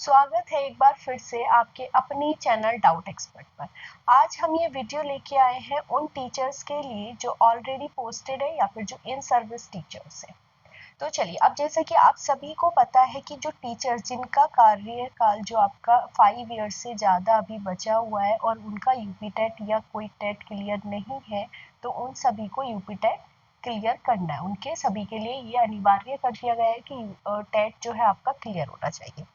स्वागत है एक बार फिर से आपके अपनी चैनल डाउट एक्सपर्ट पर। आज हम ये वीडियो लेके आए हैं उन टीचर्स के लिए जो ऑलरेडी पोस्टेड है या फिर जो इन सर्विस टीचर्स है। तो चलिए, अब जैसे कि आप सभी को पता है कि जो टीचर्स जिनका कार्यकाल जो आपका 5 ईयर से ज़्यादा अभी बचा हुआ है और उनका यूपी टेट या कोई टेट क्लियर नहीं है, तो उन सभी को यूपी टेट क्लियर करना है। उनके सभी के लिए ये अनिवार्य कर दिया गया है कि टेट जो है आपका क्लियर होना चाहिए।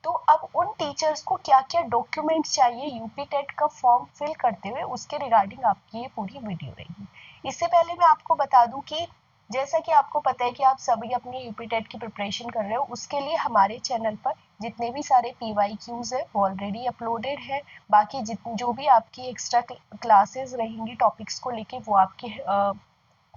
तो अब उन टीचर्स को क्या क्या डॉक्यूमेंट चाहिए यूपी टेट का फॉर्म फिल करते हुए, उसके रिगार्डिंग आपकी ये पूरी वीडियो रहेगी। इससे पहले मैं आपको बता दूं कि जैसा कि आपको पता है कि आप सभी अपनी यूपी टेट की प्रिपरेशन कर रहे हो, उसके लिए हमारे चैनल पर जितने भी सारे PYQs है वो ऑलरेडी अपलोडेड है। बाकी जो भी आपकी एक्स्ट्रा क्लासेस रहेंगी टॉपिक्स को लेके वो आपके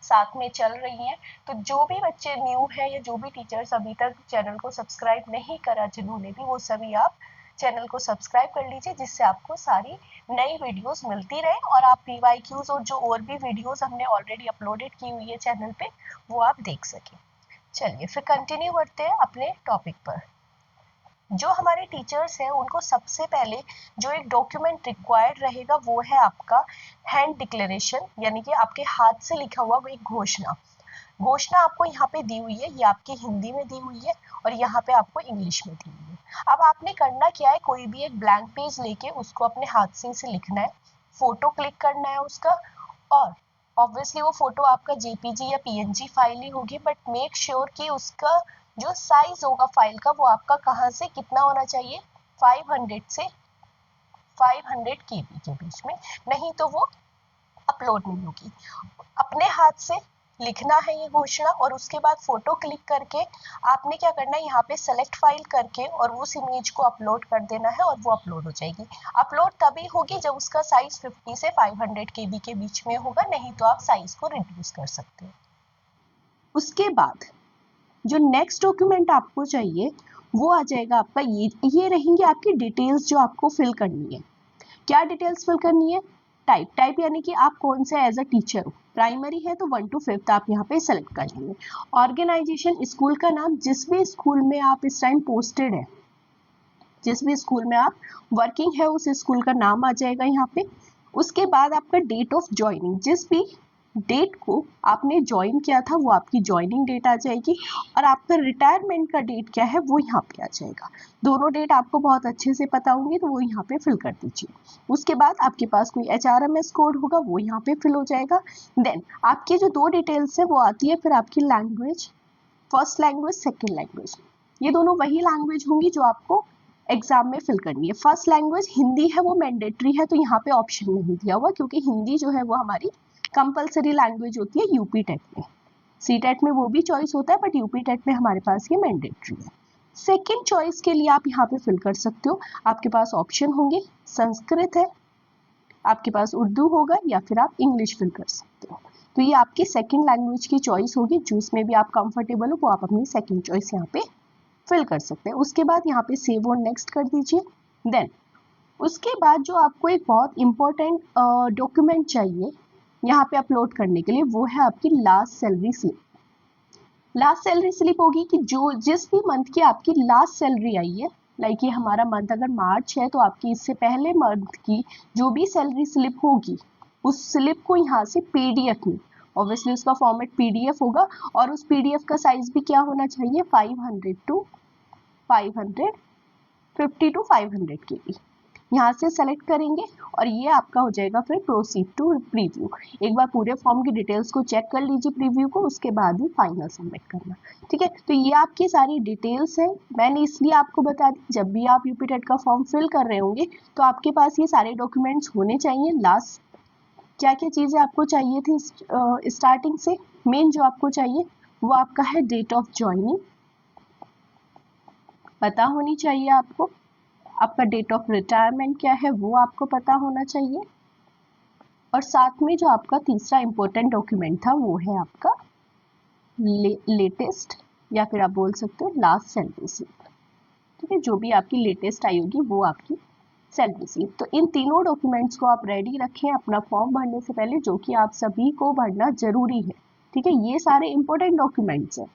साथ में चल रही हैं। तो जो भी बच्चे न्यू है या जो भी टीचर्स अभी तक चैनल को सब्सक्राइब नहीं करा जिन्होंने भी, वो सभी आप चैनल को सब्सक्राइब कर लीजिए, जिससे आपको सारी नई वीडियोस मिलती रहे और आप PYQs और जो और भी वीडियोस हमने ऑलरेडी अपलोडेड की हुई है चैनल पे वो आप देख सकें। चलिए फिर कंटिन्यू करते हैं अपने टॉपिक पर। जो हमारे टीचर्स हैं उनको सबसे पहले जो एक डॉक्यूमेंट रिक्वायर्ड रहेगा वो है आपका हैंड डिक्लेरेशन, यानी कि आपके हाथ से लिखा हुआ वो एक घोषणा। घोषणा आपको यहाँ पे दी हुई है, ये आपकी हिंदी में दी हुई है और यहाँ पे आपको इंग्लिश में दी हुई है। अब आपने करना क्या है, कोई भी एक ब्लैंक पेज लेके उसको अपने हाथ से इसे लिखना है, फोटो क्लिक करना है उसका, और ऑब्वियसली वो फोटो आपका JPG या PNG फाइल ही होगी, बट मेक श्योर कि उसका जो साइज होगा फाइल का वो आपका कहाँ से कितना होना चाहिए, 500 से 500 KB के बीच में, नहीं तो वो अपलोड नहीं होगी। अपने हाथ से लिखना है ये घोषणा और उसके बाद फोटो क्लिक करके आपने क्या करना है, यहाँ पे सेलेक्ट फाइल करके और उस इमेज को अपलोड कर देना है और वो अपलोड हो जाएगी। अपलोड तभी होगी जब उसका साइज 50 से 500 KB के बीच में होगा, नहीं तो आप साइज को रिड्यूस कर सकते हो। उसके बाद जो नेक्स्ट डॉक्यूमेंट आपको चाहिए वो आ जाएगा आपका ये रहेंगी आपकी डिटेल्स जो आपको फिल करनी है। क्या डिटेल्स फिल करनी है? टाइप यानी कि आप कौन से एज अ टीचर हो। प्राइमरी है तो 1 to 5 आप यहाँ पे सेलेक्ट कर लेंगे। ऑर्गेनाइजेशन, स्कूल का नाम, जिस भी स्कूल में आप इस टाइम पोस्टेड है, जिस भी स्कूल में आप वर्किंग है उस स्कूल का नाम आ जाएगा यहाँ पे। उसके बाद आपका डेट ऑफ ज्वाइनिंग, जिस भी डेट को आपने ज्वाइन किया था वो आपकी ज्वाइनिंग डेट आ जाएगी, और आपका रिटायरमेंट का डेट क्या है वो यहाँ पे आ जाएगा। दोनों डेट आपको बहुत अच्छे से पता होंगी तो वो यहाँ पे फिल कर दीजिए। उसके बाद आपके पास कोई HRMS कोड होगा वो यहाँ पे फिल हो जाएगा। देन आपकी जो 2 डिटेल्स है वो आती है फिर आपकी language, first language, second language. ये दोनों वही लैंग्वेज होंगी जो आपको एग्जाम में फिल करनी है। फर्स्ट लैंग्वेज हिंदी है, वो मैंडेटरी है, तो यहाँ पे ऑप्शन नहीं दिया हुआ क्योंकि हिंदी जो है वो हमारी कंपलसरी लैंग्वेज होती है यूपी टेट में। CTET में वो भी चॉइस होता है बट यूपी टेट में हमारे पास ये मैंडेटरी है। सेकेंड चॉइस के लिए आप यहाँ पे फिल कर सकते हो। आपके पास ऑप्शन होंगे, संस्कृत है, आपके पास उर्दू होगा, या फिर आप इंग्लिश फिल कर सकते हो। तो ये आपकी सेकेंड लैंग्वेज की चॉइस होगी, जिसमें भी आप कंफर्टेबल हो वो आप अपनी सेकेंड चॉइस यहाँ पे फिल कर सकते हैं। उसके बाद यहाँ पे सेव और नेक्स्ट कर दीजिए। देन उसके बाद जो आपको एक बहुत इंपॉर्टेंट डॉक्यूमेंट चाहिए यहाँ पे अपलोड करने के लिए वो है आपकी last salary slip. Last salary slip होगी कि जो जिस भी मंथ की आपकी लास्ट सैलरी आई है, लाइक ये हमारा मंथ अगर मार्च है तो आपकी इससे पहले मंथ की जो भी सैलरी स्लिप होगी उस स्लिप को यहाँ से PDF में, ऑब्वियसली उसका फॉर्मेट PDF होगा, और उस PDF का साइज भी क्या होना चाहिए, 500 to 550 to 500 KB। यहाँ से सेलेक्ट करेंगे और ये आपका हो जाएगा फिर प्रोसीड टू प्रीव्यू। एक बार पूरे फॉर्म की डिटेल्स को चेक कर लीजिए प्रीव्यू को, उसके बाद ही फाइनल सबमिट करना। ठीक है, तो ये आपकी सारी डिटेल्स है। मैंने इसलिए आपको बता दी, जब भी आप यूपी टेट का फॉर्म फिल कर रहे होंगे तो आपके पास ये सारे डॉक्यूमेंट्स होने चाहिए। लास्ट क्या क्या चीज़ें आपको चाहिए थी स्टार्टिंग से, मेन जो आपको चाहिए वो आपका है डेट ऑफ ज्वाइनिंग, पता होनी चाहिए आपको। आपका डेट ऑफ रिटायरमेंट क्या है वो आपको पता होना चाहिए, और साथ में जो आपका तीसरा इंपॉर्टेंट डॉक्यूमेंट था वो है आपका लेटेस्ट, या फिर आप बोल सकते हो लास्ट सैलरी स्लिप। ठीक है, जो भी आपकी लेटेस्ट आई होगी वो आपकी सैलरी स्लिप। तो इन तीनों डॉक्यूमेंट्स को आप रेडी रखें अपना फॉर्म भरने से पहले, जो कि आप सभी को भरना जरूरी है। ठीक है, ये सारे इंपॉर्टेंट डॉक्यूमेंट्स हैं।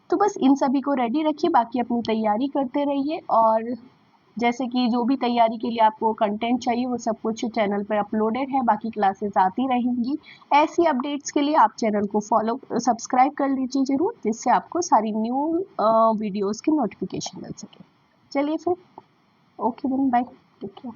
तो बस इन सभी को रेडी रखिए, बाकी अपनी तैयारी करते रहिए। और जैसे कि जो भी तैयारी के लिए आपको कंटेंट चाहिए वो सब कुछ चैनल पर अपलोडेड है, बाकी क्लासेस आती रहेंगी। ऐसी अपडेट्स के लिए आप चैनल को सब्सक्राइब कर लीजिए ज़रूर, जिससे आपको सारी न्यू वीडियोस की नोटिफिकेशन मिल सके। चलिए फिर, okay then, bye, take care.